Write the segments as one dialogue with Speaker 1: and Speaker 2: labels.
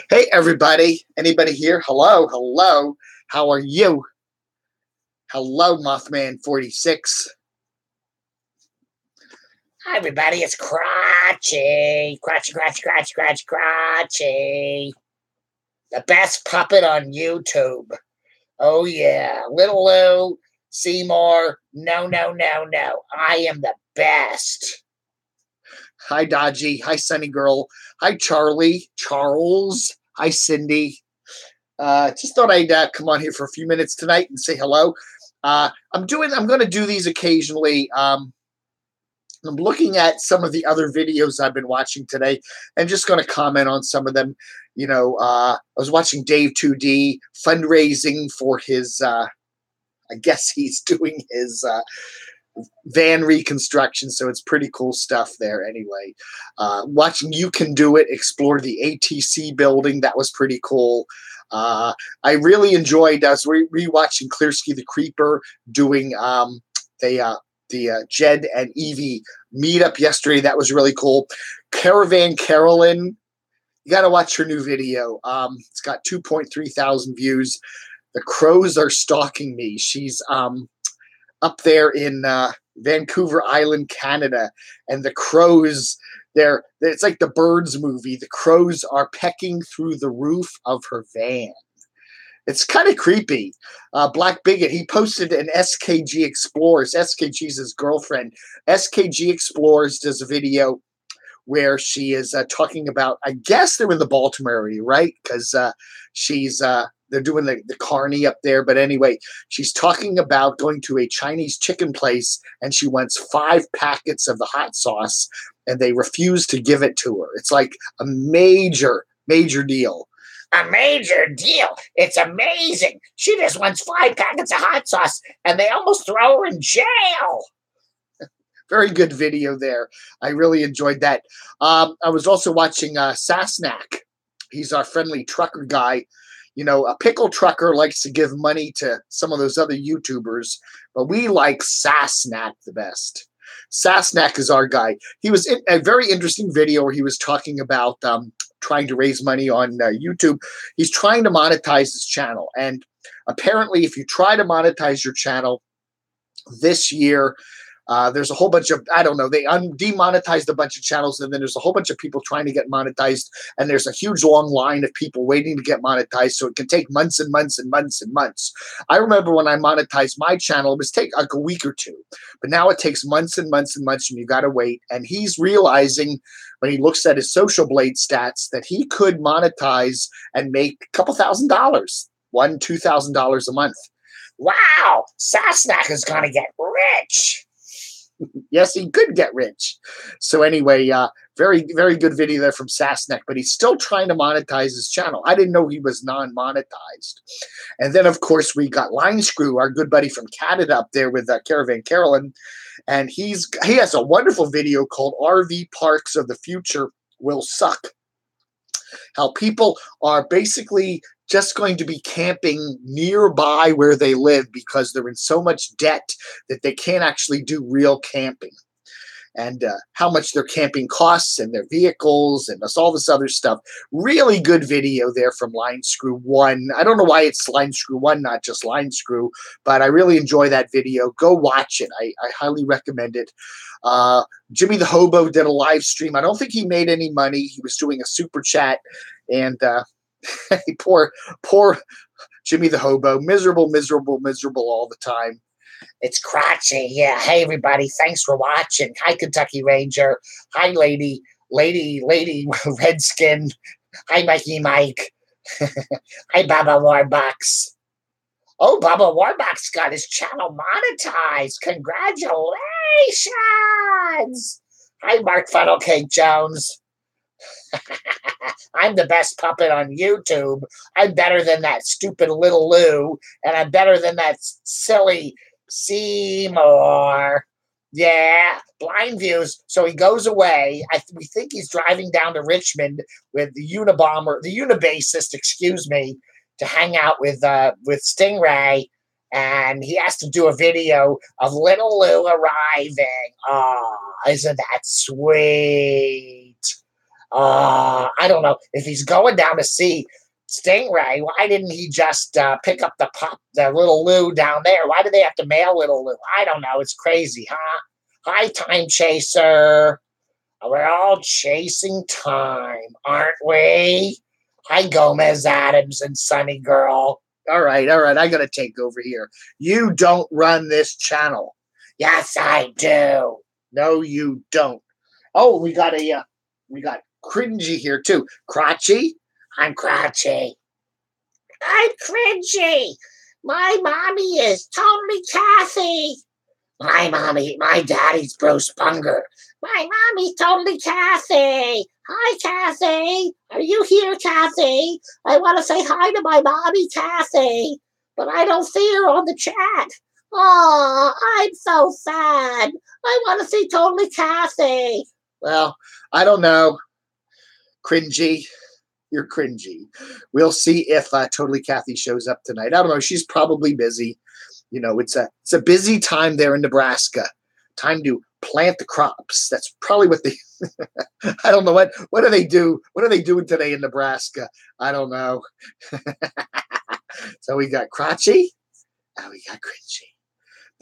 Speaker 1: Hey, everybody. Anybody here? Hello, hello. How are you? Hello, Mothman 46.
Speaker 2: Hi, everybody. It's Crotchy. Crotchy. The best puppet on YouTube. Oh, yeah. Little Lou, Seymour. No. I am the best.
Speaker 1: Hi, Dodgy. Hi, Sunny Girl. Hi, Charlie. Charles. Hi, Cindy. Just thought I'd come on here for a few minutes tonight and say hello. I'm going to do these occasionally. I'm looking at some of the other videos I've been watching today and just going to comment on some of them. I was watching Dave 2D fundraising for his, I guess he's doing his van reconstruction, so it's pretty cool stuff there anyway. Watching You Can Do It explore the ATC building, that was pretty cool. I really enjoyed, I was rewatching Clearsky the Creeper doing the Jed and Evie meetup yesterday. That was really cool. Caravan Carolyn, you got to watch her new video. It's got 2.3 thousand views. The crows are stalking me. She's up there in Vancouver Island, Canada, and the crows, it's like the Birds movie. The crows are pecking through the roof of her van. It's kind of creepy. Black Bigot, he posted an SKG Explorers. SKG's his girlfriend. SKG Explorers does a video where she is talking about, I guess they're in the Baltimore area, right? Because they're doing the carny up there. But anyway, she's talking about going to a Chinese chicken place, and she wants 5 packets of the hot sauce, and they refuse to give it to her. It's like a major deal.
Speaker 2: A major deal. It's amazing. She just wants 5 packets of hot sauce, and they almost throw her in jail.
Speaker 1: Very good video there. I really enjoyed that. I was also watching Sasnak. He's our friendly trucker guy. A pickle trucker likes to give money to some of those other YouTubers, but we like Sasnak the best. Sasnak is our guy. He was in a very interesting video where he was talking about trying to raise money on YouTube. He's trying to monetize his channel. And apparently, if you try to monetize your channel this year, there's a whole bunch of, I don't know, they demonetized a bunch of channels, and then there's a whole bunch of people trying to get monetized, and there's a huge long line of people waiting to get monetized, so it can take months and months and months and months. I remember when I monetized my channel, it was take like a week or two, but now it takes months and months and months, and you got to wait. And he's realizing when he looks at his Social Blade stats that he could monetize and make a couple $1,000, $1,000-$2,000 a month.
Speaker 2: Wow, Sasnak is going to get rich.
Speaker 1: Yes, he could get rich. So anyway, very good video there from Sasnek, but he's still trying to monetize his channel. I didn't know he was non-monetized. And then, of course, we got Line Screw, our good buddy from Canada up there with Caravan Carolyn. And he has a wonderful video called RV Parks of the Future Will Suck. How people are basically just going to be camping nearby where they live because they're in so much debt that they can't actually do real camping. And how much their camping costs and their vehicles and all this other stuff. Really good video there from Line Screw 1. I don't know why it's Line Screw 1, not just Line Screw, but I really enjoy that video. Go watch it. I highly recommend it. Jimmy the Hobo did a live stream. I don't think he made any money. He was doing a super chat, and poor Jimmy the Hobo, miserable all the time.
Speaker 2: It's Crotchy. Yeah. Hey, everybody. Thanks for watching. Hi, Kentucky Ranger. Hi, Lady Redskin. Hi, Mikey Mike. Hi, Baba Warbucks. Oh, Baba Warbucks got his channel monetized. Congratulations. Hi, Mark Funnelcake Jones. I'm the best puppet on YouTube. I'm better than that stupid Little Lou, and I'm better than that silly Seymour. Yeah, blind views. So he goes away. We think he's driving down to Richmond with the Unibassist, excuse me, to hang out with Stingray, and he has to do a video of Little Lou arriving. Oh, isn't that sweet? I don't know if he's going down to see Stingray. Why didn't he just pick up the little Lou down there? Why do they have to mail little Lou? I don't know. It's crazy, huh? Hi, time chaser. We're all chasing time, aren't we? Hi, Gomez Adams and Sunny Girl.
Speaker 1: All right. I got to take over here. You don't run this channel.
Speaker 2: Yes, I do.
Speaker 1: No, you don't. Oh, we got Cringy here too. Crotchy?
Speaker 2: I'm Crotchy. I'm Cringy. My mommy is totally Kathy. My daddy's Bruce Bunger. My mommy's totally Kathy. Hi, Kathy. Are you here, Kathy? I want to say hi to my mommy, Kathy, but I don't see her on the chat. Oh, I'm so sad. I want to see totally Kathy.
Speaker 1: Well, I don't know. Cringy. You're cringy. We'll see if Totally Kathy shows up tonight. I don't know. She's probably busy. You know, it's a busy time there in Nebraska. Time to plant the crops. That's probably what they. I don't know what do they do. What are they doing today in Nebraska? I don't know. So we got Crotchy, and we got Cringy.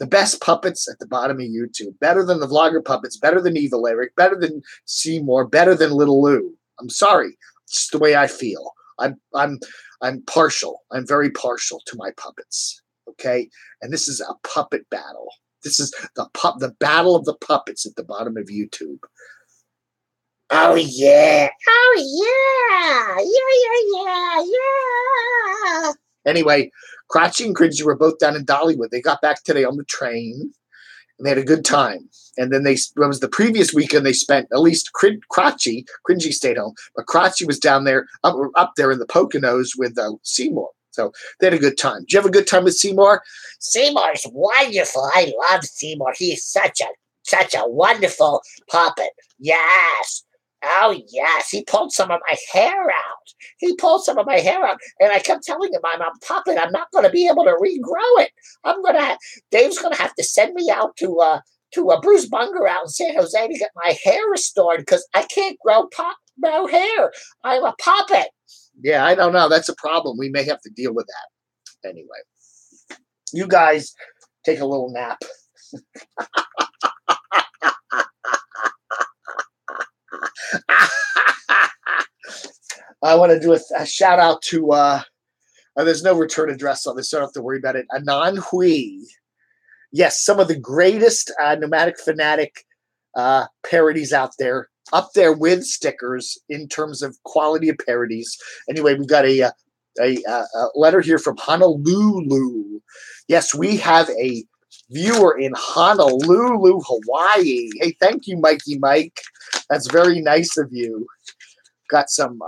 Speaker 1: The best puppets at the bottom of YouTube. Better than the vlogger puppets. Better than Evil Eric. Better than Seymour. Better than Little Lou. I'm sorry. It's the way I feel. I'm partial. I'm very partial to my puppets. Okay, and this is a puppet battle. This is the battle of the puppets at the bottom of YouTube.
Speaker 2: Oh yeah! Oh yeah!
Speaker 1: Anyway, Crotchy and Cringy were both down in Dollywood. They got back today on the train, and they had a good time. And then it was the previous weekend they spent, at least Cringy stayed home, but Crotchy was down there, up there in the Poconos with Seymour. So they had a good time. Did you have a good time with Seymour?
Speaker 2: Seymour's wonderful. I love Seymour. He's such a wonderful puppet. Yes. Oh, yes. He pulled some of my hair out. And I kept telling him, I'm a puppet. I'm not going to be able to regrow it. Dave's going to have to send me out to a Bruce Bunger out in San Jose to get my hair restored because I can't grow hair. I'm a puppet.
Speaker 1: Yeah, I don't know. That's a problem. We may have to deal with that. Anyway, you guys take a little nap. I want to do a shout out to, there's no return address on this, so I don't have to worry about it. Anan Hui. Yes, some of the greatest Nomadic Fanatic parodies out there, up there with stickers in terms of quality of parodies. Anyway, we got a letter here from Honolulu. Yes, we have a viewer in Honolulu, Hawaii. Hey, thank you, Mikey Mike. That's very nice of you. Got some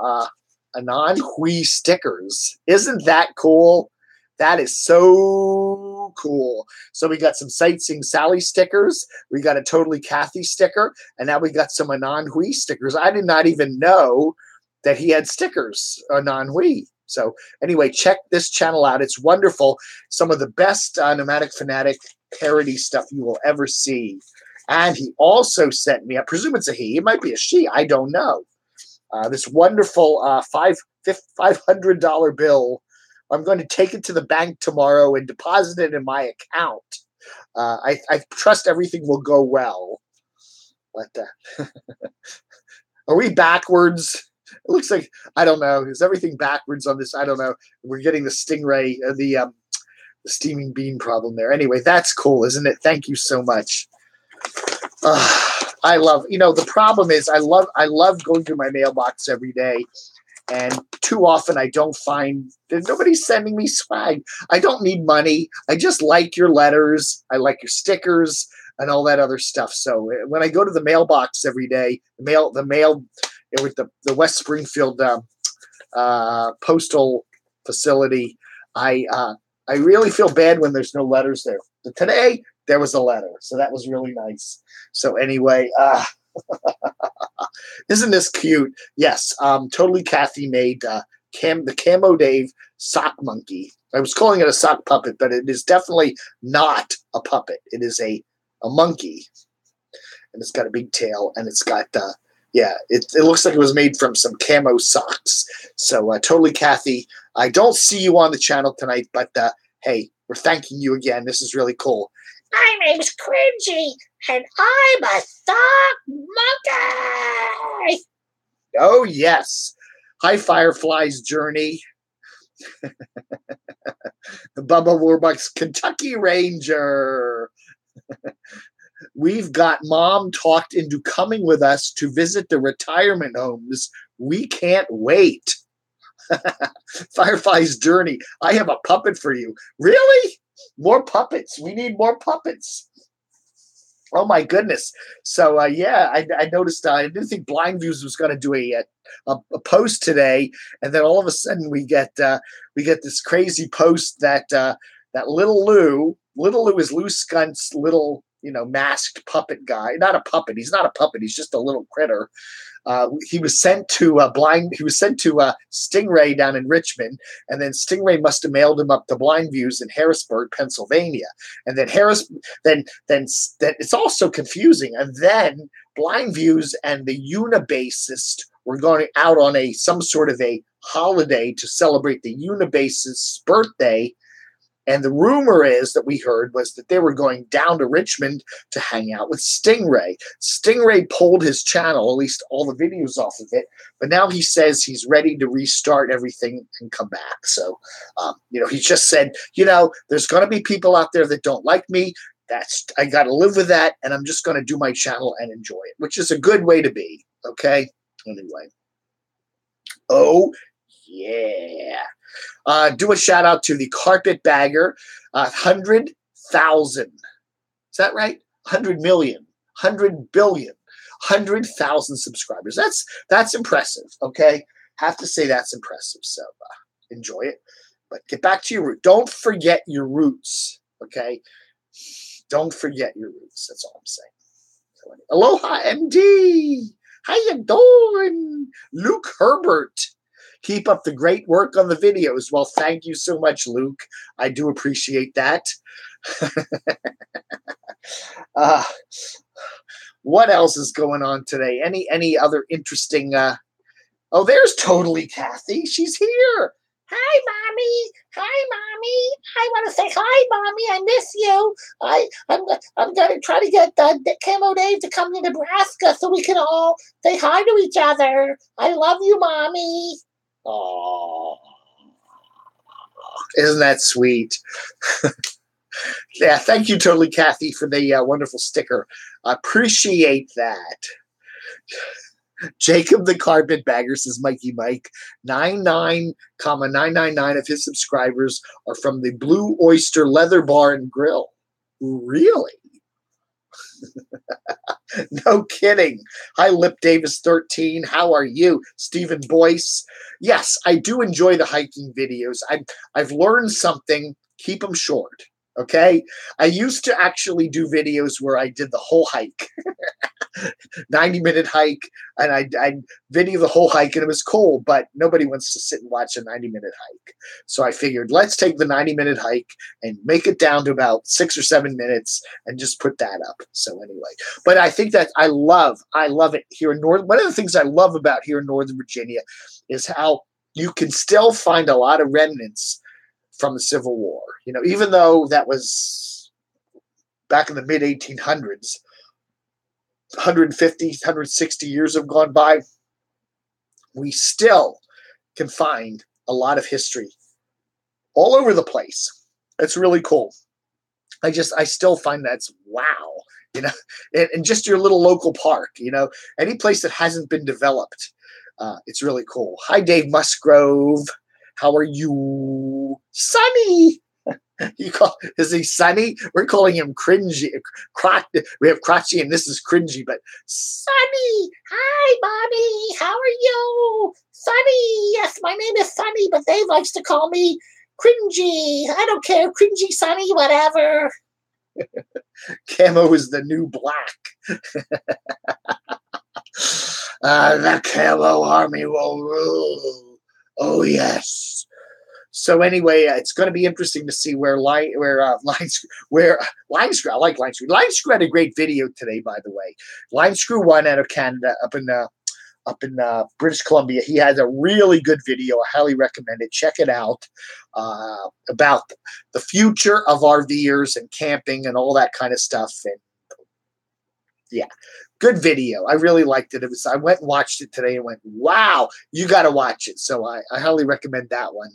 Speaker 1: Anan Hui stickers. Isn't that cool? That is so cool. So we got some Sightseeing Sally stickers. We got a Totally Kathy sticker. And now we got some Anan Hui stickers. I did not even know that he had stickers, Anan Hui. So anyway, check this channel out. It's wonderful. Some of the best Nomadic Fanatic parody stuff you will ever see. And he also sent me, I presume it's a he. It might be a she. I don't know. This wonderful $500 bill. I'm going to take it to the bank tomorrow and deposit it in my account. I trust everything will go well. But are we backwards? It looks like, I don't know. Is everything backwards on this? I don't know. We're getting the Stingray, the steaming bean problem there. Anyway, that's cool, isn't it? Thank you so much. I love, the problem is I love going through my mailbox every day. And too often I don't find that nobody's sending me swag. I don't need money. I just like your letters. I like your stickers and all that other stuff. So when I go to the mailbox every day, the mail with the West Springfield postal facility, I really feel bad when there's no letters there. But today there was a letter, so that was really nice. So anyway, isn't this cute? Yes, Totally Kathy made the Camo Dave sock monkey. I was calling it a sock puppet, but it is definitely not a puppet. It is a monkey, and it's got a big tail, and it's got Yeah, it looks like it was made from some camo socks. So totally, Kathy. I don't see you on the channel tonight, but hey, we're thanking you again. This is really cool.
Speaker 2: My name's Cringy, and I'm a sock monkey.
Speaker 1: Oh, yes. Hi, Firefly's Journey. Bubba Warbucks, Kentucky Ranger. We've got Mom talked into coming with us to visit the retirement homes. We can't wait. Firefly's Journey. I have a puppet for you. Really? More puppets. We need more puppets. Oh my goodness! So yeah, I noticed. I didn't think Blind Views was going to do a post today, and then all of a sudden we get this crazy post that that Little Lou is Lou Skunt's little masked puppet guy. Not a puppet. He's not a puppet. He's just a little critter. He was sent to Stingray down in Richmond, and then Stingray must have mailed him up to Blind Views in Harrisburg, Pennsylvania. And then then it's also confusing. And then Blind Views and the Unibassist were going out on some sort of a holiday to celebrate the Unibassist's birthday. And the rumor is that we heard was that they were going down to Richmond to hang out with Stingray. Stingray pulled his channel, at least all the videos off of it, but now he says he's ready to restart everything and come back. So, he just said, there's going to be people out there that don't like me. I got to live with that, and I'm just going to do my channel and enjoy it, which is a good way to be. Okay. Anyway. Oh yeah. Do a shout out to the Carpetbagger, 100,000. Is that right? 100 million, 100 billion, 100,000 subscribers. That's impressive. Okay, have to say that's impressive. So enjoy it, but get back to your root. Don't forget your roots. Okay, don't forget your roots. That's all I'm saying. So, aloha, MD. How you doing, Luke Herbert? Keep up the great work on the videos. Well, thank you so much, Luke. I do appreciate that. What else is going on today? Any other interesting? Oh, there's totally Kathy. She's here.
Speaker 2: Hi, Mommy. Hi, Mommy. I want to say hi, Mommy. I miss you. I'm going to try to get Camo Dave to come to Nebraska so we can all say hi to each other. I love you, Mommy.
Speaker 1: Oh, isn't that sweet? Yeah, thank you, totally, Kathy, for the wonderful sticker. Appreciate that. Jacob the Carpetbagger says, Mikey Mike, 99,999 of his subscribers are from the Blue Oyster Leather Bar and Grill. Really? No kidding. Hi, Lip Davis 13. How are you? Stephen Boyce. Yes, I do enjoy the hiking videos. I've learned something. Keep them short. Okay. I used to actually do videos where I did the whole hike, 90-minute hike, and I'd video the whole hike, and it was cool, but nobody wants to sit and watch a 90-minute hike. So I figured, let's take the 90-minute hike and make it down to about 6 or 7 minutes and just put that up. So anyway, but I think that I love it here in one of the things I love about here in Northern Virginia is how you can still find a lot of remnants from the Civil War. Even though that was back in the mid 1800s, 150, 160 years have gone by, we still can find a lot of history all over the place. It's really cool. I still find that's wow, and just your little local park, any place that hasn't been developed. It's really cool. Hi, Dave Musgrove. How are you? Sunny. Is he Sunny? We're calling him Cringy. We have Crotchy and this is Cringy, but
Speaker 2: Sunny. Hi, Mommy. How are you? Sunny. Yes, my name is Sunny, but Dave likes to call me Cringy. I don't care. Cringy, Sunny, whatever.
Speaker 1: Camo is the new black. The Camo army will rule. Oh yes. So anyway, it's going to be interesting to see where Line Screw. I like Line Screw. Line Screw had a great video today, by the way. Line Screw won out of Canada, up in up in British Columbia. He has a really good video. I highly recommend it. Check it out about the future of RVers and camping and all that kind of stuff. And yeah, good video. I really liked it. I went and watched it today and went, wow, you got to watch it. So I highly recommend that one.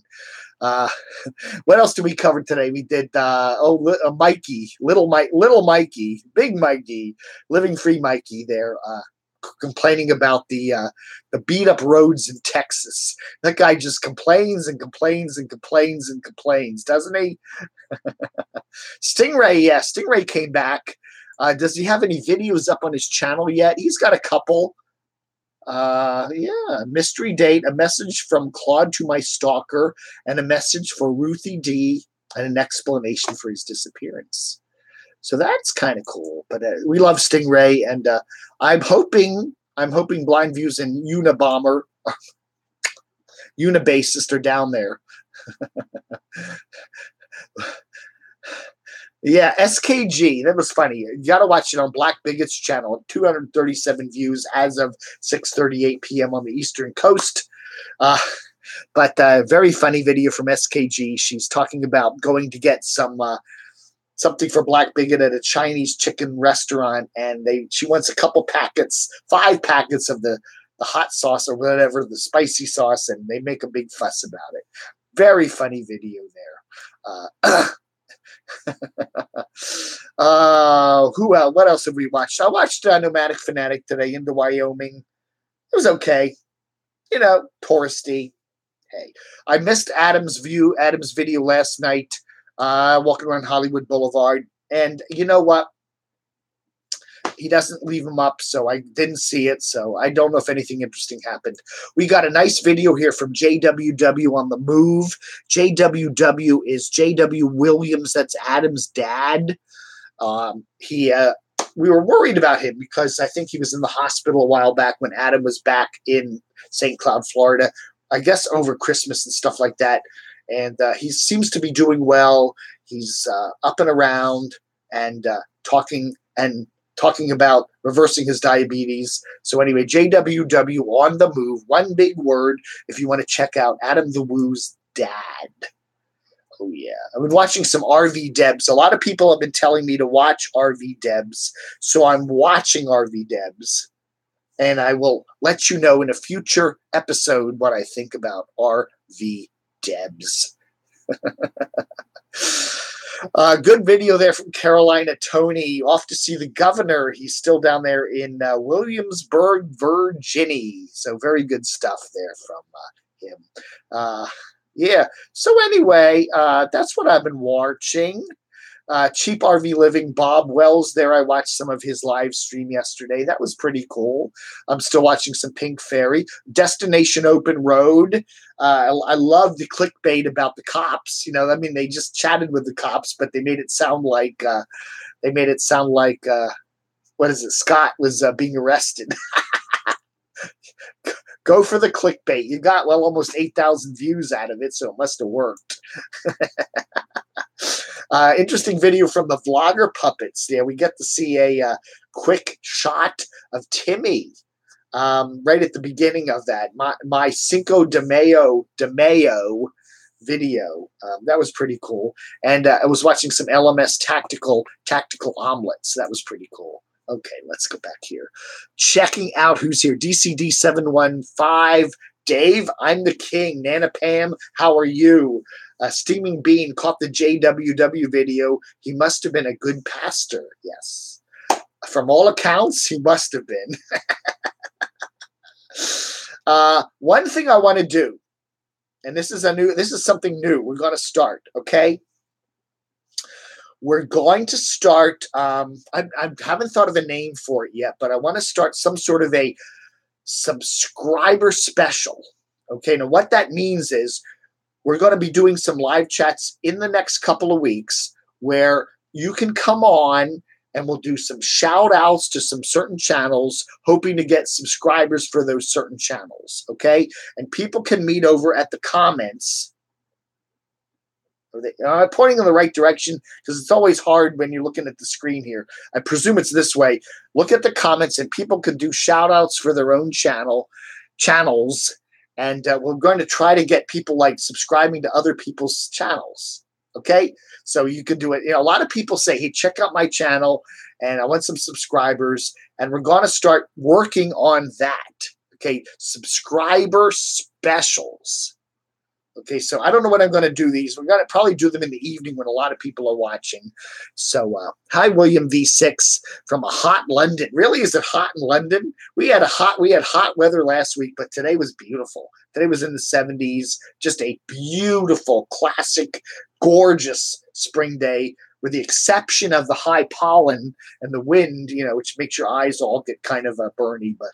Speaker 1: What else did we cover today? We did Mikey, little Mikey, big Mikey, living free Mikey there, complaining about the beat up roads in Texas. That guy just complains and complains and complains and complains, doesn't he? Stingray, yeah, Stingray came back. Does he have any videos up on his channel yet? He's got a couple. Yeah, mystery date, a message from Claude to my stalker, and a message for Ruthie D, and an explanation for his disappearance. So that's kind of cool. But we love Stingray, and I'm hoping Blind Views and Unabomber, Unabasist are down there. Yeah, SKG. That was funny. You got to watch it on Black Bigot's channel. 237 views as of 6:38 p.m. on the Eastern Coast. But very funny video from SKG. She's talking about going to get something for Black Bigot at a Chinese chicken restaurant, and she wants a couple packets, 5 packets of the hot sauce or whatever, the spicy sauce, and they make a big fuss about it. Very funny video there. What else have we watched? I watched Nomadic Fanatic today into Wyoming. It was okay. Touristy. Hey, I missed Adam's video last night, walking around Hollywood Boulevard. And you know what? He doesn't leave them up, so I didn't see it. So I don't know if anything interesting happened. We got a nice video here from JWW on the move. JWW is JW Williams. That's Adam's dad. We were worried about him because I think he was in the hospital a while back when Adam was back in St. Cloud, Florida, I guess over Christmas and stuff like that. And he seems to be doing well. He's up and around and talking about reversing his diabetes. So anyway, JWW on the move. One big word if you want to check out Adam the Woo's dad. Oh, yeah. I've been watching some RV Debs. A lot of people have been telling me to watch RV Debs. So I'm watching RV Debs. And I will let you know in a future episode what I think about RV Debs. Good video there from Carolina Tony. Off to see the governor. He's still down there in Williamsburg, Virginia. So very good stuff there from him. Yeah. So anyway, that's what I've been watching. Cheap RV Living, Bob Wells there. I watched some of his live stream yesterday. That was pretty cool. I'm still watching some Pink Fairy. Destination Open Road. I love the clickbait about the cops. They just chatted with the cops, but they made it sound like what is it? Scott was being arrested. Go for the clickbait. You got almost 8,000 views out of it, so it must have worked. Interesting video from the Vlogger Puppets. There we get to see a quick shot of Timmy right at the beginning of that. My Cinco de Mayo video. That was pretty cool. And I was watching some LMS tactical omelets. That was pretty cool. Okay, let's go back here. Checking out who's here. DCD715. Dave, I'm the king. Nana Pam, how are you? Steaming Bean caught the JWW video. He must have been a good pastor. Yes. From all accounts, he must have been. One thing I want to do, and this is something new. We're going to start, okay? We're going to start, I haven't thought of a name for it yet, but I want to start some sort of a subscriber special. Okay, now what that means is we're going to be doing some live chats in the next couple of weeks where you can come on and we'll do some shout outs to some certain channels, hoping to get subscribers for those certain channels. Okay, and people can meet over at the comments Pointing in the right direction because it's always hard when you're looking at the screen here. I presume it's this way. Look at the comments, and people can do shout outs for their own channels. And we're going to try to get people like subscribing to other people's channels. Okay. So you can do it. A lot of people say, hey, check out my channel and I want some subscribers. And we're going to start working on that. Okay. Subscriber specials. Okay, so I don't know what I'm going to do these. We're going to probably do them in the evening when a lot of people are watching. So, hi, William V6 from a hot London. Really, is it hot in London? We had hot weather last week, but today was beautiful. Today was in the 70s. Just a beautiful, classic, gorgeous spring day, with the exception of the high pollen and the wind, which makes your eyes all get kind of burny, but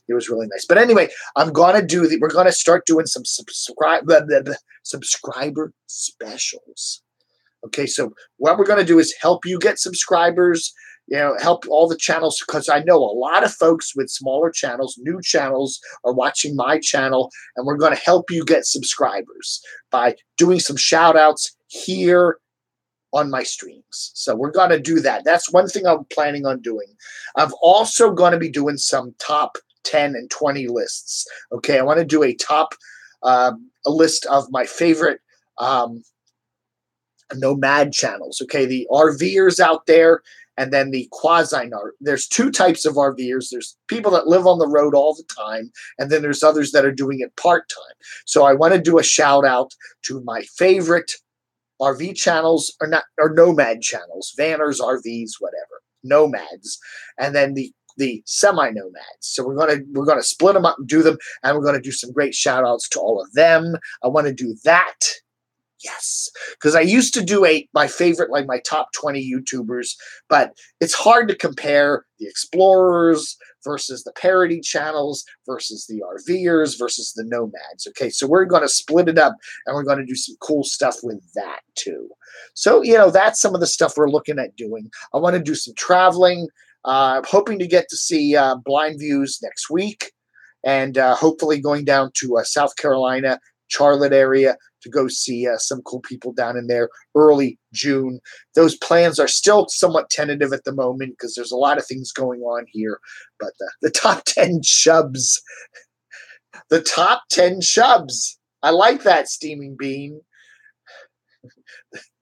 Speaker 1: it was really nice. But anyway, we're going to start doing some subscriber specials. Okay, so what we're going to do is help you get subscribers, help all the channels, because I know a lot of folks with smaller channels, new channels, are watching my channel, and we're going to help you get subscribers by doing some shout outs here on my streams. So we're going to do that. That's one thing I'm planning on doing. I'm also going to be doing some top 10 and 20 lists. Okay, I want to do a list of my favorite nomad channels. Okay, the RVers out there, and then the there's two types of RVers. There's people that live on the road all the time, and then there's others that are doing it part-time. So I want to do a shout out to my favorite RV channels, or nomad channels, vanners, RVs, whatever, nomads, and then the semi-nomads. So we're gonna split them up and do them, and we're gonna do some great shout outs to all of them. I want to do that. Yes, because I used to do my favorite, like my top 20 YouTubers, but it's hard to compare the explorers versus the parody channels versus the RVers versus the nomads. Okay, so we're going to split it up, and we're going to do some cool stuff with that too. So, that's some of the stuff we're looking at doing. I want to do some traveling. I'm hoping to get to see Blind Views next week, and hopefully going down to South Carolina, Charlotte area, to go see some cool people down in there early June. Those plans are still somewhat tentative at the moment because there's a lot of things going on here. But the top 10 shubs. The top 10 shubs. I like that, Steaming Bean.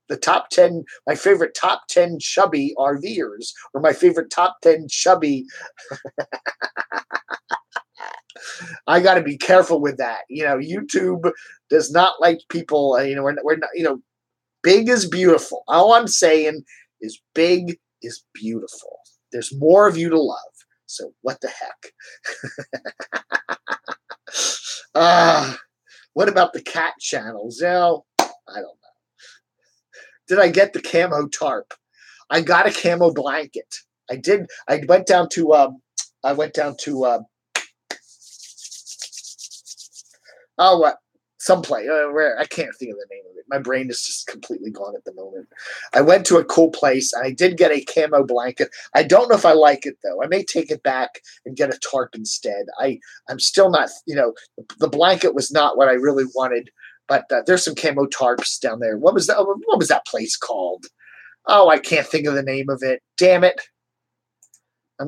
Speaker 1: The top 10, my favorite top 10 chubby RVers, or my favorite top 10 chubby. I got to be careful with that. YouTube does not like people. We're not. Big is beautiful. All I'm saying is big is beautiful. There's more of you to love. So what the heck? What about the cat channels? I don't know. Did I get the camo tarp? I got a camo blanket. I did. I went down to. Someplace where I can't think of the name of it. My brain is just completely gone at the moment. I went to a cool place, and I did get a camo blanket. I don't know if I like it, though. I may take it back and get a tarp instead. I'm still not, the blanket was not what I really wanted, but there's some camo tarps down there. What was that place called? Oh, I can't think of the name of it. Damn it.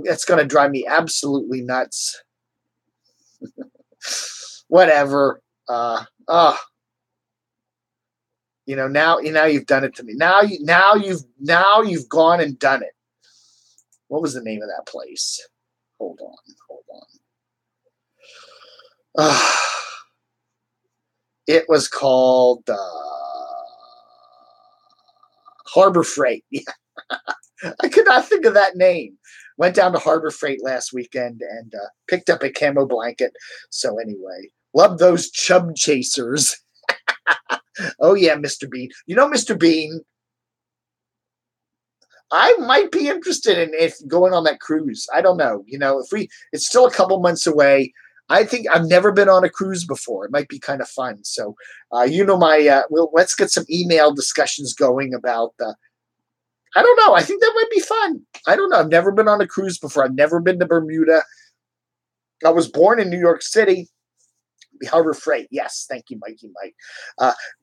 Speaker 1: It's going to drive me absolutely nuts. Whatever. Now you've done it to me. Now you've gone and done it. What was the name of that place? Hold on. It was called Harbor Freight. I could not think of that name. Went down to Harbor Freight last weekend and picked up a camo blanket. So anyway, love those chub chasers. Oh yeah, Mr. Bean. Mr. Bean, I might be interested in going on that cruise. I don't know. It's still a couple months away. I think I've never been on a cruise before. It might be kind of fun. So, let's get some email discussions going about I don't know. I think that might be fun. I don't know. I've never been on a cruise before. I've never been to Bermuda. I was born in New York City, Harbor Freight. Yes, thank you, Mikey Mike.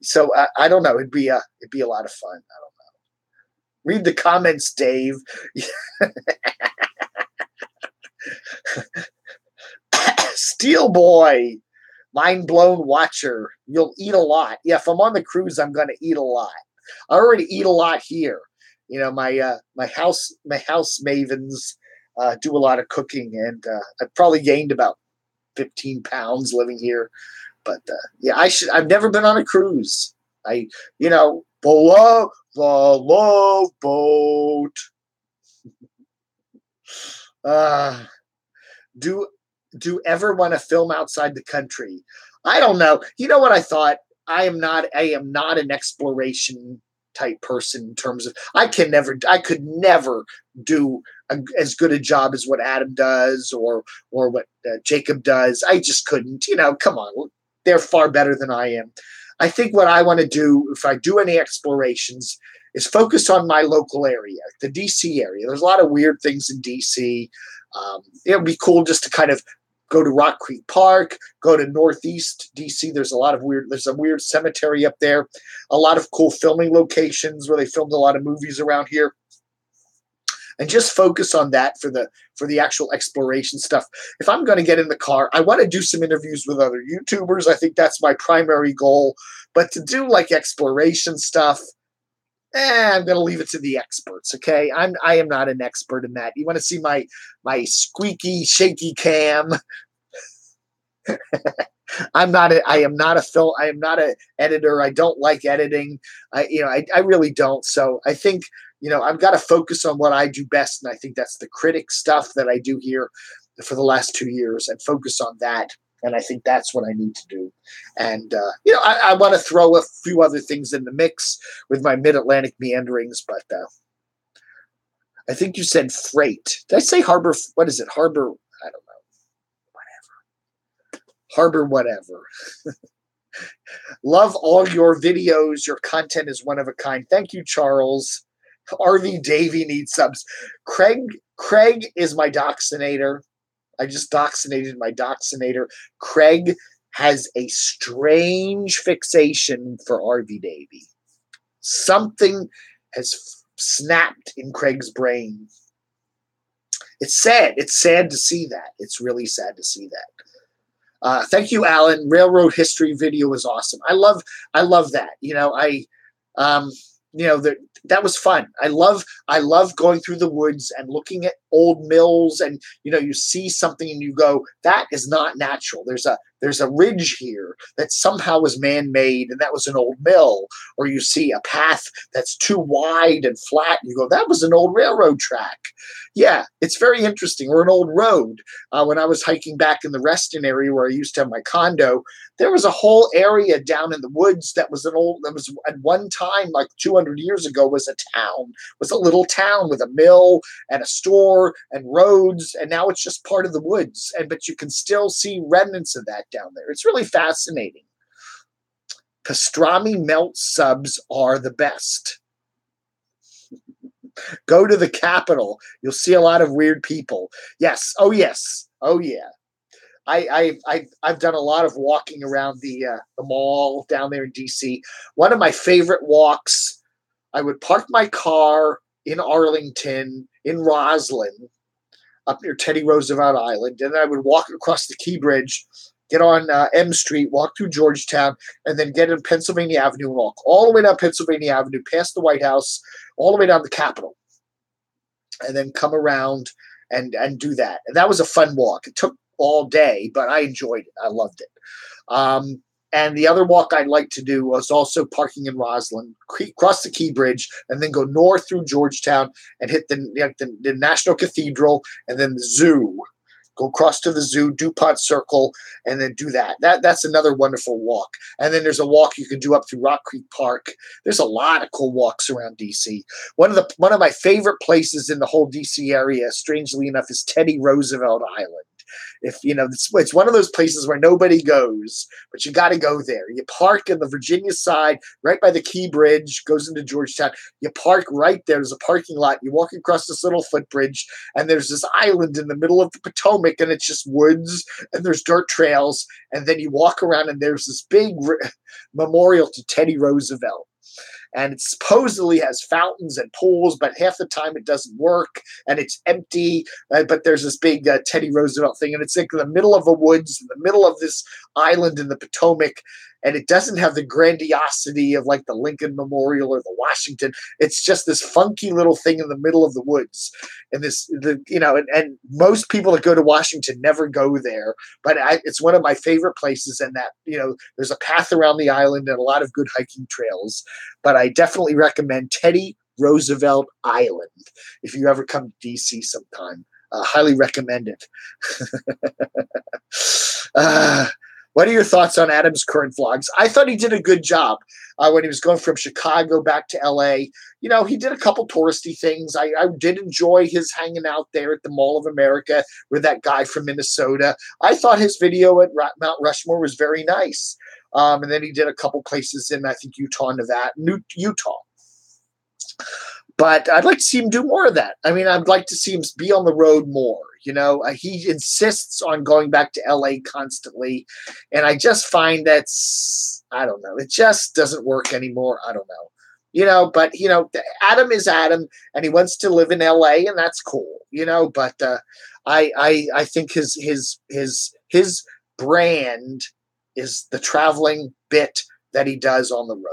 Speaker 1: So I don't know. It'd be a lot of fun. I don't know. Read the comments, Dave. Steel Boy, mind blown watcher. You'll eat a lot. Yeah, if I'm on the cruise, I'm going to eat a lot. I already eat a lot here. You know, my house mavens do a lot of cooking, and I've probably gained about 15 pounds living here. But yeah, I've never been on a cruise. Below the love boat. Do ever want to film outside the country? I don't know. You know what I thought? I am not an exploration type person in terms of I could never do as good a job as what Adam does or what Jacob does. I just couldn't. Come on, they're far better than I am. I think what I want to do, if I do any explorations, is focus on my local area, the DC area. There's a lot of weird things in DC. It would be cool just to kind of go to Rock Creek Park, go to Northeast DC. There's a weird cemetery up there, a lot of cool filming locations where they filmed a lot of movies around here. And just focus on that for the actual exploration stuff. If I'm going to get in the car, I want to do some interviews with other YouTubers. I think that's my primary goal. But to do like exploration stuff, I'm going to leave it to the experts. Okay, I am not an expert in that. You want to see my squeaky, shaky cam? I am not an editor. I don't like editing. I really don't. So I think, I've got to focus on what I do best. And I think that's the critic stuff that I do here for the last 2 years, and focus on that. And I think that's what I need to do. And, I want to throw a few other things in the mix with my mid-Atlantic meanderings, but I think you said freight. Did I say harbor? What is it? Harbor? I don't know. Whatever. Harbor whatever. Love all your videos. Your content is one of a kind. Thank you, Charles. RV Davey needs subs. Craig is my doxinator. I just doxinated my doxinator. Craig has a strange fixation for RV Davey. Something has snapped in Craig's brain. It's sad. It's sad to see that. It's really sad to see that. Thank you, Alan. Railroad history video was awesome. I love that. That was fun. I love going through the woods and looking at old mills, and you see something and you go, that is not natural. There's a ridge here that somehow was man-made, and that was an old mill. Or you see a path that's too wide and flat, and you go, that was an old railroad track. Yeah, it's very interesting. Or an old road. When I was hiking back in the Reston area where I used to have my condo, there was a whole area down in the woods that was at one time, like 200 years ago, was a little town with a mill and a store and roads, and now it's just part of the woods. But you can still see remnants of that down there. It's really fascinating. Pastrami melt subs are the best. Go to the Capitol. You'll see a lot of weird people. Yes. Oh, yes. Oh, yeah. I've done a lot of walking around the mall down there in DC. One of my favorite walks, I would park my car in Arlington, in Roslyn, up near Teddy Roosevelt Island, and I would walk across the Key Bridge, get on M Street, walk through Georgetown, and then get in Pennsylvania Avenue and walk all the way down Pennsylvania Avenue, past the White House, all the way down the Capitol, and then come around and do that. And that was a fun walk. It took all day, but I enjoyed it. I loved it. And the other walk I'd like to do was also parking in Roslyn, cross the Key Bridge, and then go north through Georgetown and hit the National Cathedral and then the zoo. Go across to the zoo, DuPont Circle, and then do that. That's another wonderful walk. And then there's a walk you can do up through Rock Creek Park. There's a lot of cool walks around DC. One of my favorite places in the whole DC area, strangely enough, is Teddy Roosevelt Island. If it's one of those places where nobody goes, but you got to go there. You park in the Virginia side, right by the Key Bridge, goes into Georgetown. You park right there. There's a parking lot. You walk across this little footbridge, and there's this island in the middle of the Potomac, and it's just woods, and there's dirt trails, and then you walk around, and there's this big memorial to Teddy Roosevelt. And it supposedly has fountains and pools, but half the time it doesn't work and it's empty. But there's this big Teddy Roosevelt thing, and it's like in the middle of the woods, in the middle of this island in the Potomac. And it doesn't have the grandiosity of like the Lincoln Memorial or the Washington. It's just this funky little thing in the middle of the woods. And and most people that go to Washington never go there. But it's one of my favorite places. And that, there's a path around the island and a lot of good hiking trails. But I definitely recommend Teddy Roosevelt Island if you ever come to DC sometime. Highly recommend it. What are your thoughts on Adam's current vlogs? I thought he did a good job when he was going from Chicago back to LA. He did a couple touristy things. I did enjoy his hanging out there at the Mall of America with that guy from Minnesota. I thought his video at Mount Rushmore was very nice. And then he did a couple places in, I think, Utah. But I'd like to see him do more of that. I mean, I'd like to see him be on the road more. He insists on going back to LA constantly. And I just find I don't know, it just doesn't work anymore. I don't know. But Adam is Adam and he wants to live in LA, and that's cool, but I think his brand is the traveling bit that he does on the road.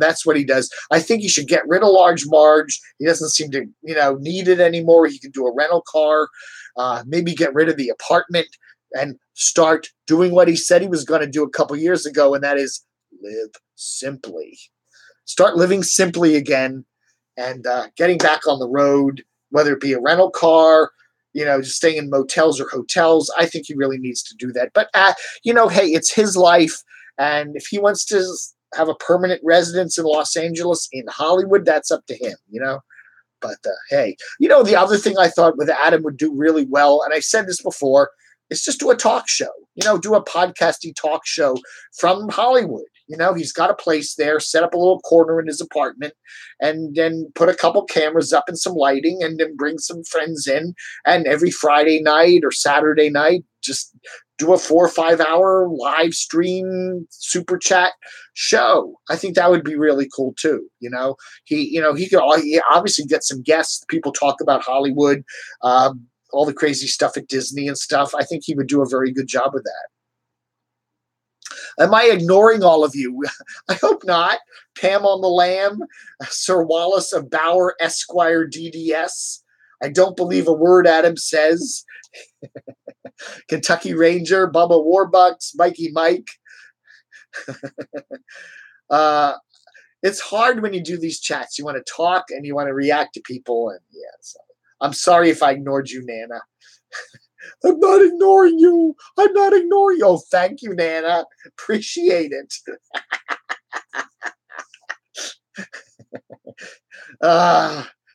Speaker 1: That's what he does. I think he should get rid of Large Marge. He doesn't seem to, need it anymore. He can do a rental car, maybe get rid of the apartment and start doing what he said he was going to do a couple years ago, and that is live simply. Start living simply again and getting back on the road, whether it be a rental car, just staying in motels or hotels. I think he really needs to do that. But, hey, it's his life. And if he wants to have a permanent residence in Los Angeles, in Hollywood, that's up to him, But, hey, the other thing I thought with Adam would do really well, and I said this before, is just do a talk show, do a podcasty talk show from Hollywood. He's got a place there, set up a little corner in his apartment, and then put a couple cameras up and some lighting, and then bring some friends in. And every Friday night or Saturday night, just do a 4 or 5 hour live stream super chat show. I think that would be really cool too. He could obviously get some guests. People talk about Hollywood, all the crazy stuff at Disney and stuff. I think he would do a very good job with that. Am I ignoring all of you? I hope not. Pam on the Lamb, Sir Wallace of Bauer, Esquire, DDS. I don't believe a word Adam says. Kentucky Ranger, Bubba Warbucks, Mikey Mike. It's hard when you do these chats. You want to talk and you want to react to people. And so I'm sorry if I ignored you, Nana. I'm not ignoring you. I'm not ignoring you. Oh, thank you, Nana. Appreciate it.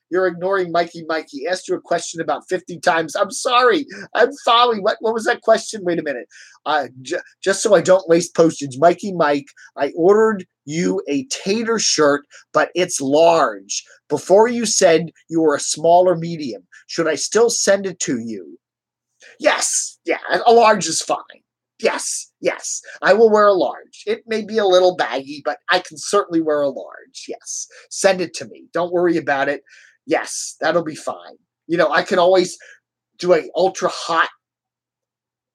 Speaker 1: You're ignoring Mikey. He asked you a question about 50 times. I'm sorry. I'm sorry. What was that question? Wait a minute. Just so I don't waste postage. Mikey Mike, I ordered you a tater shirt, but it's large. Before you said you were a small or medium. Should I still send it to you? Yes. Yeah, a large is fine. Yes. I will wear a large. It may be a little baggy, but I can certainly wear a large. Yes. Send it to me. Don't worry about it. Yes, that'll be fine. I can always do a ultra hot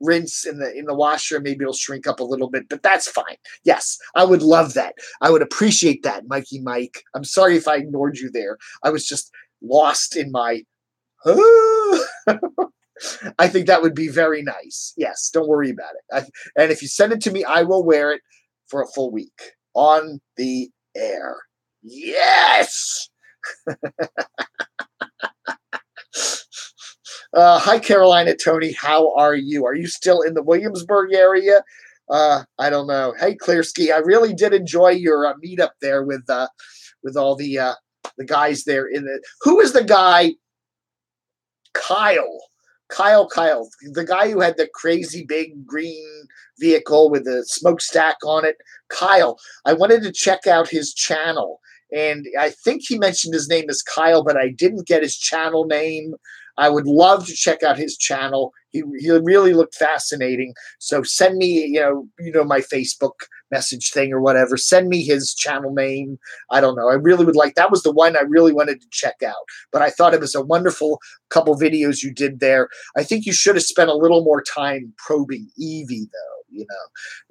Speaker 1: rinse in the washer. Maybe it'll shrink up a little bit, but that's fine. Yes, I would love that. I would appreciate that, Mikey Mike. I'm sorry if I ignored you there. I was just lost in my... I think that would be very nice. Yes, don't worry about it. And if you send it to me, I will wear it for a full week on the air. Yes! Hi, Carolina Tony. How are you? Are you still in the Williamsburg area? I don't know. Hey, Clearski, I really did enjoy your meetup there with all the guys there. Who is the guy? Kyle. Kyle, the guy who had the crazy big green vehicle with the smokestack on it. Kyle, I wanted to check out his channel. And I think he mentioned his name is Kyle, but I didn't get his channel name. I would love to check out his channel. He really looked fascinating. So send me, my Facebook message thing or whatever. Send me his channel name. I don't know. I really would like, that was the one I really wanted to check out. But I thought it was a wonderful couple videos you did there. I think you should have spent a little more time probing Evie, though.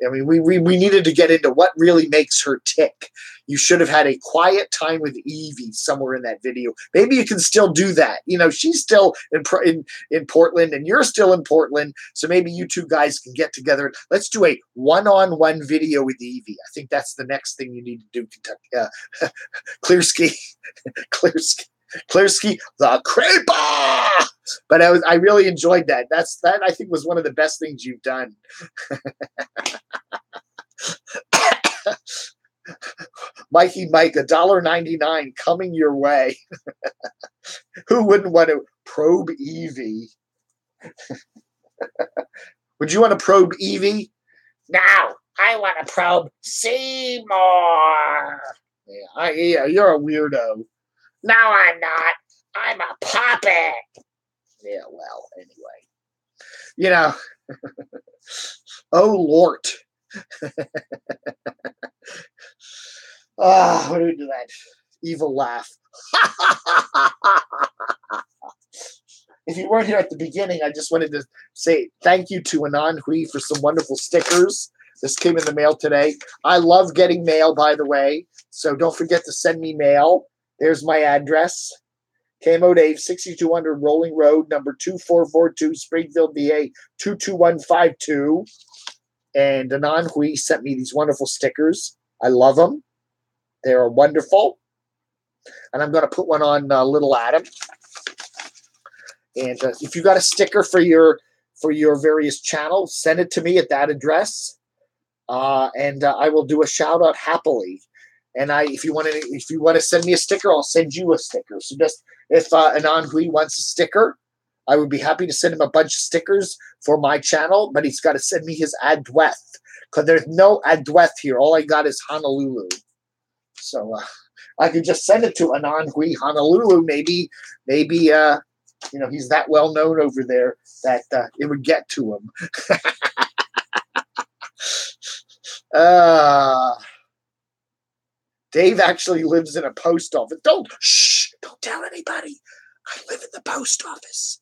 Speaker 1: I mean, we needed to get into what really makes her tick. You should have had a quiet time with Evie somewhere in that video. Maybe you can still do that. She's still in Portland, and you're still in Portland, so maybe you two guys can get together. Let's do a one-on-one video with Evie. I think that's the next thing you need to do. Kentucky, Clearsky, the creeper. But I really enjoyed that. That I think was one of the best things you've done. Mikey Mike, $1.99 coming your way. Who wouldn't want to probe Evie? Would you want to probe Evie?
Speaker 2: No, I want to probe Seymour.
Speaker 1: Yeah, you're a weirdo.
Speaker 2: No, I'm not. I'm a puppet.
Speaker 1: Yeah, well, anyway. Oh, Lord. What do we do that? Evil laugh. If you weren't here at the beginning, I just wanted to say thank you to Anon Hui for some wonderful stickers. This came in the mail today. I love getting mail, by the way, so don't forget to send me mail. There's my address. Camo Dave, 6200 Rolling Road, number 2442, Springfield, VA, 22152. And Anon Hui sent me these wonderful stickers. I love them. They're wonderful. And I'm going to put one on Little Adam. And if you got a sticker for your various channels, send it to me at that address. And I will do a shout out happily. And if you want to send me a sticker, I'll send you a sticker. So just if Anon Hui wants a sticker, I would be happy to send him a bunch of stickers for my channel, but he's got to send me his address because there's no address here. All I got is Honolulu. So I could just send it to Anon Hui, Honolulu. Maybe he's that well known over there that it would get to him. Dave actually lives in a post office. Don't tell anybody. I live in the post office.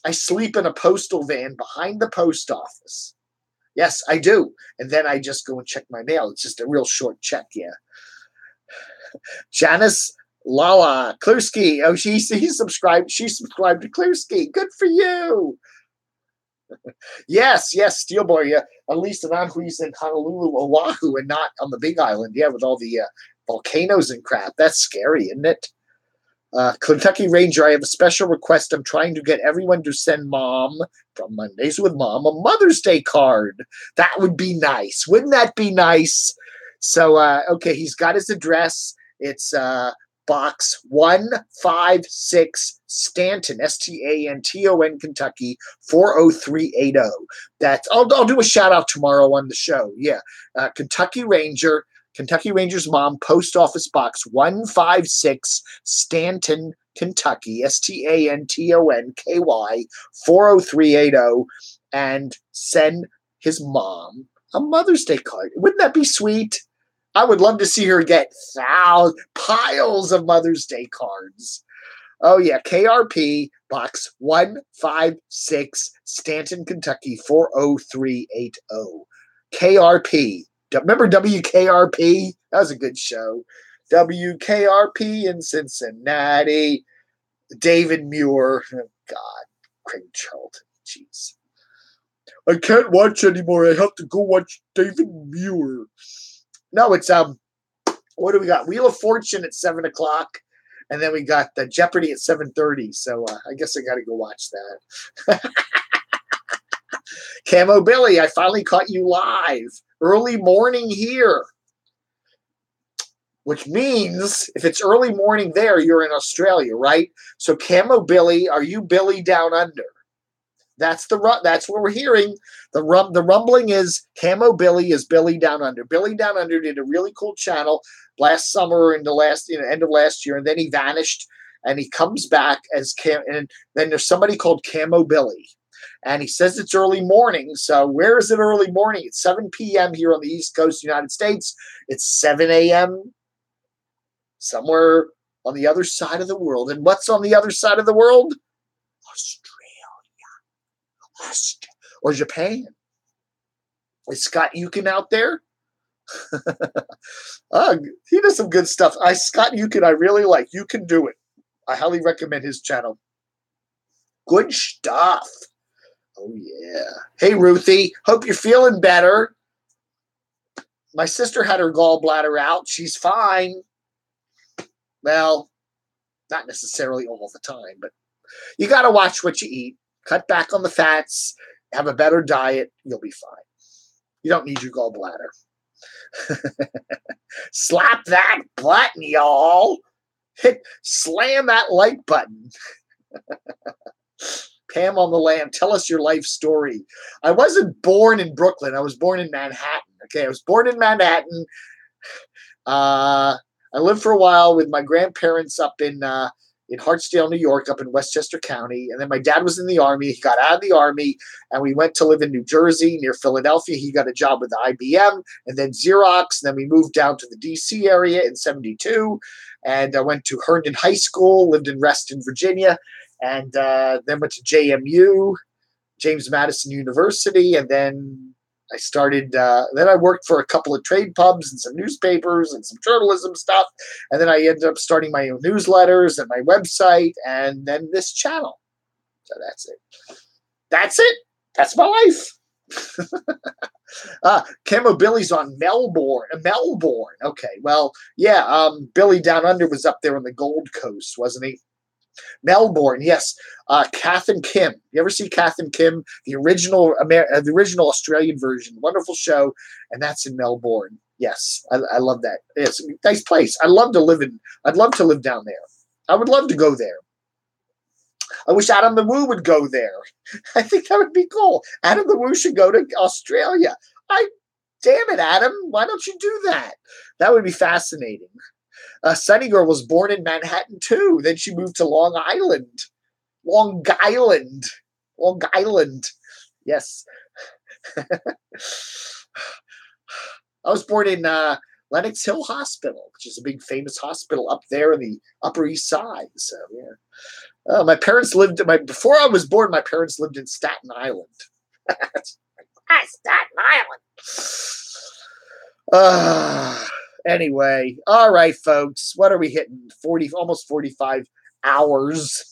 Speaker 1: I sleep in a postal van behind the post office. Yes, I do. And then I just go and check my mail. It's just a real short check, yeah. Janice Lala Klersky. Oh, he subscribed. She subscribed to Klersky. Good for you. Yes, Steel Boy. Yeah, at least Anon Hui's in Honolulu, Oahu, and not on the Big Island. Yeah, with all the volcanoes and crap. That's scary, isn't it? Kentucky Ranger, I have a special request. I'm trying to get everyone to send Mom from Mondays with Mom a Mother's Day card. That would be nice. Wouldn't that be nice? So, okay, he's got his address. It's Box 156 Stanton, Stanton, Kentucky, 40380. That's I'll do a shout out tomorrow on the show. Yeah. Kentucky Ranger's Mom, Post Office Box 156 Stanton, Kentucky, Stantonky, 40380, and send his mom a Mother's Day card. Wouldn't that be sweet? I would love to see her get piles of Mother's Day cards. Oh, yeah. KRP, Box 156, Stanton, Kentucky, 40380. KRP. Remember WKRP? That was a good show. WKRP in Cincinnati. David Muir. Oh, God. Craig Charlton. Jeez. I can't watch anymore. I have to go watch David Muir. No, it's what do we got? Wheel of Fortune at 7 o'clock, and then we got the Jeopardy at 7:30. So I guess I got to go watch that. Camo Billy, I finally caught you live, early morning here, which means if it's early morning there, you're in Australia, right? So Camo Billy, are you Billy down under? That's that's what we're hearing. The rumbling is Camo Billy is Billy Down Under. Billy Down Under did a really cool channel last summer and the last end of last year, and then he vanished and he comes back as and then there's somebody called Camo Billy. And he says it's early morning. So where is it early morning? It's 7 p.m. here on the East Coast of the United States. It's 7 a.m. somewhere on the other side of the world. And what's on the other side of the world? Australia. Or Japan. Is Scott Yukin out there? He does some good stuff. Scott Yukin, I really like. You Can Do It. I highly recommend his channel. Good stuff. Oh, yeah. Hey, Ruthie. Hope you're feeling better. My sister had her gallbladder out. She's fine. Well, not necessarily all the time, but you got to watch what you eat. Cut back on the fats. Have a better diet. You'll be fine. You don't need your gallbladder. Slap that button, y'all. Slam that like button. Pam on the Lamb, tell us your life story. I wasn't born in Brooklyn. I was born in Manhattan. Okay, I was born in Manhattan. I lived for a while with my grandparents up in Hartsdale, New York, up in Westchester County. And then my dad was in the Army. He got out of the Army, and we went to live in New Jersey near Philadelphia. He got a job with IBM and then Xerox. And then we moved down to the D.C. area in 72. And I went to Herndon High School, lived in Reston, Virginia, and then went to JMU, James Madison University. And then I started, then I worked for a couple of trade pubs and some newspapers and some journalism stuff. And then I ended up starting my own newsletters and my website and then this channel. So that's it. That's it. That's my life. Camo Billy's on Melbourne. Melbourne. Okay. Well, yeah. Billy Down Under was up there on the Gold Coast, wasn't he? Melbourne, yes. Kath and Kim. You ever see Kath and Kim? The original Australian version. Wonderful show, and that's in Melbourne. Yes, I love that. It's a nice place. I'd love to live down there. I would love to go there. I wish Adam the Woo would go there. I think that would be cool. Adam the Woo should go to Australia. Damn it, Adam. Why don't you do that? That would be fascinating. Sunny Girl was born in Manhattan, too. Then she moved to Long Island. Long Island. Yes. I was born in Lenox Hill Hospital, which is a big famous hospital up there in the Upper East Side. So, yeah. My parents before I was born, my parents lived in Staten Island. Staten Island. Anyway, all right, folks. What are we hitting? Almost 45 hours.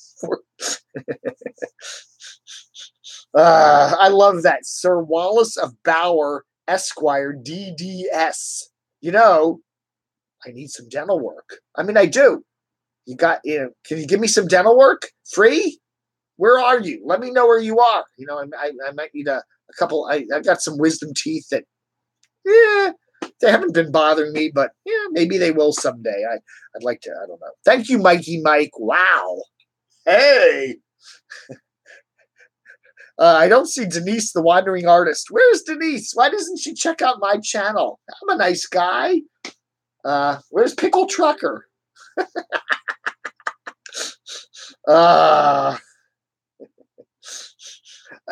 Speaker 1: I love that. Sir Wallace of Bower, Esquire, DDS. I need some dental work. I mean, I do. Can you give me some dental work? Free? Where are you? Let me know where you are. I might need a couple. I've got some wisdom teeth that, they haven't been bothering me, but maybe they will someday. I'd like to. I don't know. Thank you, Mikey Mike. Wow. Hey. I don't see Denise, the wandering artist. Where's Denise? Why doesn't she check out my channel? I'm a nice guy. Where's Pickle Trucker?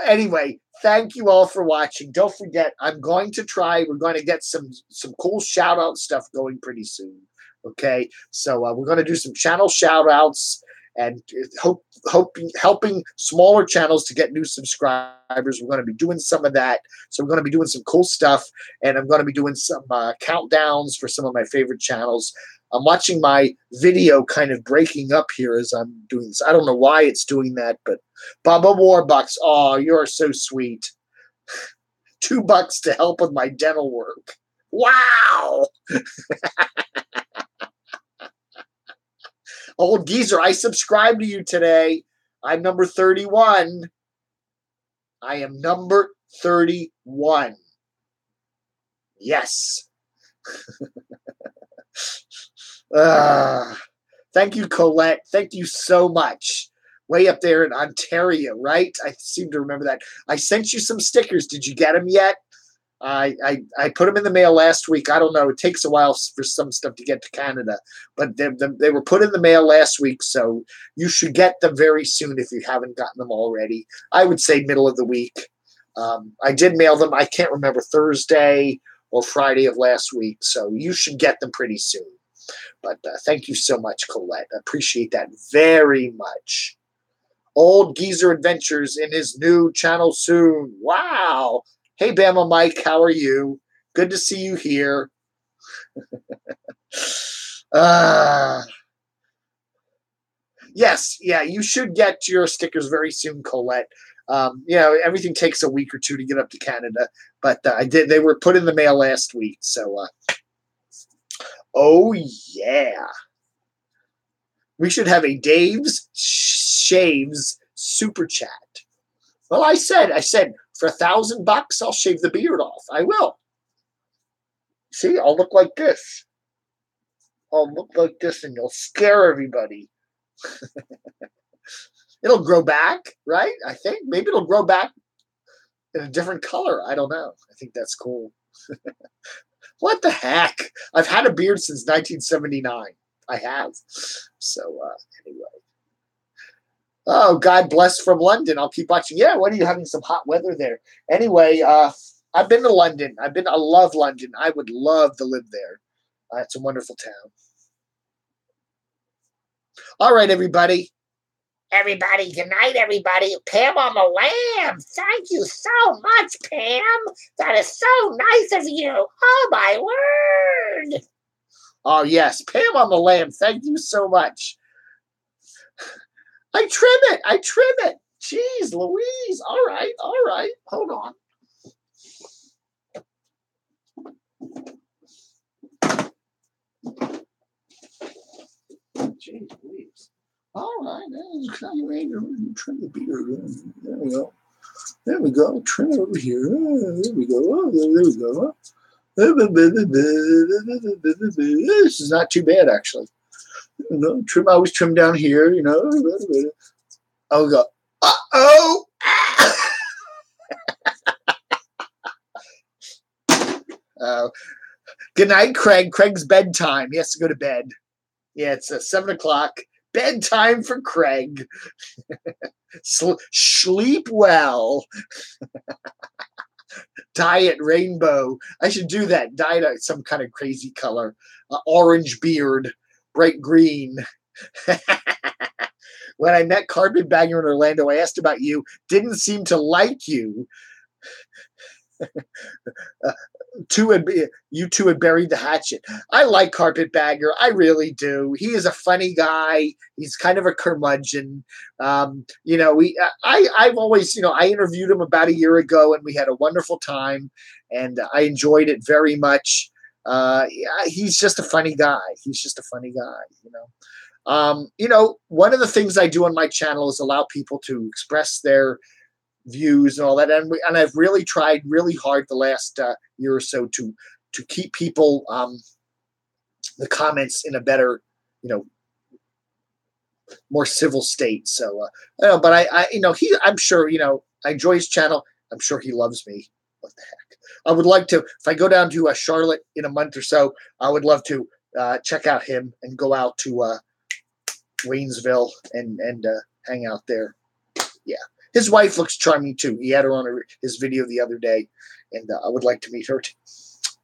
Speaker 1: Anyway, thank you all for watching. Don't forget, we're going to get some cool shout out stuff going pretty soon. Okay. So we're going to do some channel shout outs and helping smaller channels to get new subscribers. We're going to be doing some of that. So we're going to be doing some cool stuff, and I'm going to be doing some countdowns for some of my favorite channels. I'm watching my video kind of breaking up here as I'm doing this. I don't know why it's doing that, but Baba Warbucks, oh, you're so sweet. $2 to help with my dental work. Wow. Old geezer, I subscribed to you today. I'm number 31. I am number 31. Yes. Thank you, Colette. Thank you so much. way up there in Ontario, right? I seem to remember that. I sent you some stickers. Did you get them yet? I put them in the mail last week. I don't know. It takes a while for some stuff to get to Canada, but they were put in the mail last week, so you should get them very soon if you haven't gotten them already. I would say middle of the week. I did mail them. I can't remember, Thursday or Friday of last week, so you should get them pretty soon. But thank you so much, Colette. I appreciate that very much. Old Geezer Adventures in his new channel soon. Wow. Hey, Bama Mike, how are you? Good to see you here. Yes, yeah, you should get your stickers very soon, Colette. Everything takes a week or two to get up to Canada, but they were put in the mail last week, so oh yeah. We should have a Dave's Shaves super chat. Well, I said for $1,000, I'll shave the beard off. I will. See, I'll look like this. I'll look like this, and you'll scare everybody. It'll grow back, right? I think maybe it'll grow back in a different color. I don't know. I think that's cool. What the heck? I've had a beard since 1979. I have. So anyway. Oh, God bless from London. I'll keep watching. Yeah, what are you having some hot weather there? Anyway, I've been to London. I love London. I would love to live there. It's a wonderful town. All right, everybody.
Speaker 2: Everybody, good night, everybody. Pam on the lamb. Thank you so much, Pam. That is so nice of you. Oh, my word.
Speaker 1: Oh, yes. Pam on the lamb. Thank you so much. I trim it. Jeez Louise. All right. Hold on. Jeez Louise. All right. Trim the beard. There we go. Trim it over here. There we go. Oh, there we go. This is not too bad, actually. I always trim down here, Oh, we go. Uh-oh! Good night, Craig. Craig's bedtime. He has to go to bed. Yeah, it's 7 o'clock. Bedtime for Craig. Sleep well. Diet rainbow. I should do that. Diet some kind of crazy color. Orange beard. Bright green. When I met Carpetbagger in Orlando, I asked about you. Didn't seem to like you. You two had buried the hatchet. I like Carpetbagger. I really do. He is a funny guy. He's kind of a curmudgeon. I've always, I interviewed him about a year ago, and we had a wonderful time, and I enjoyed it very much. He's just a funny guy. One of the things I do on my channel is allow people to express their views and all that, and I've really tried really hard the last year or so to keep people the comments in a better, more civil state. So but I'm sure, I enjoy his channel. I'm sure he loves me. What the heck? I would like to, if I go down to Charlotte in a month or so, I would love to check out him and go out to Waynesville and hang out there. Yeah. His wife looks charming too. He had her on his video the other day, and I would like to meet her too.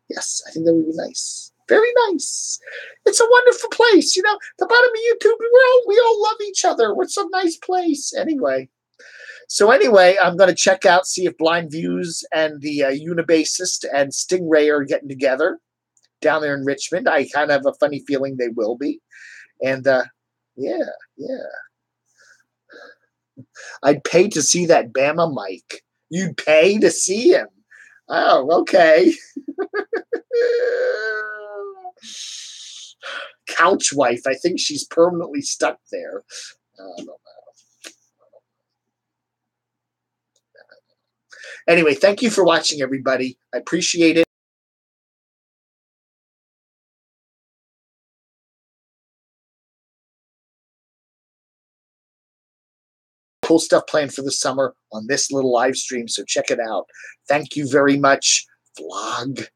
Speaker 1: Yes, I think that would be nice. Very nice. It's a wonderful place. The bottom of YouTube, we all love each other. It's a nice place. Anyway, I'm going to check out, see if Blind Views and the Unibassist and Stingray are getting together down there in Richmond. I kind of have a funny feeling they will be. And yeah. I'd pay to see that Bama Mike. You'd pay to see him. Oh, okay. Couch wife. I think she's permanently stuck there. I don't know. Anyway, thank you for watching, everybody. I appreciate it. cool stuff planned for the summer on this little live stream. So check it out. Thank you very much, vlog.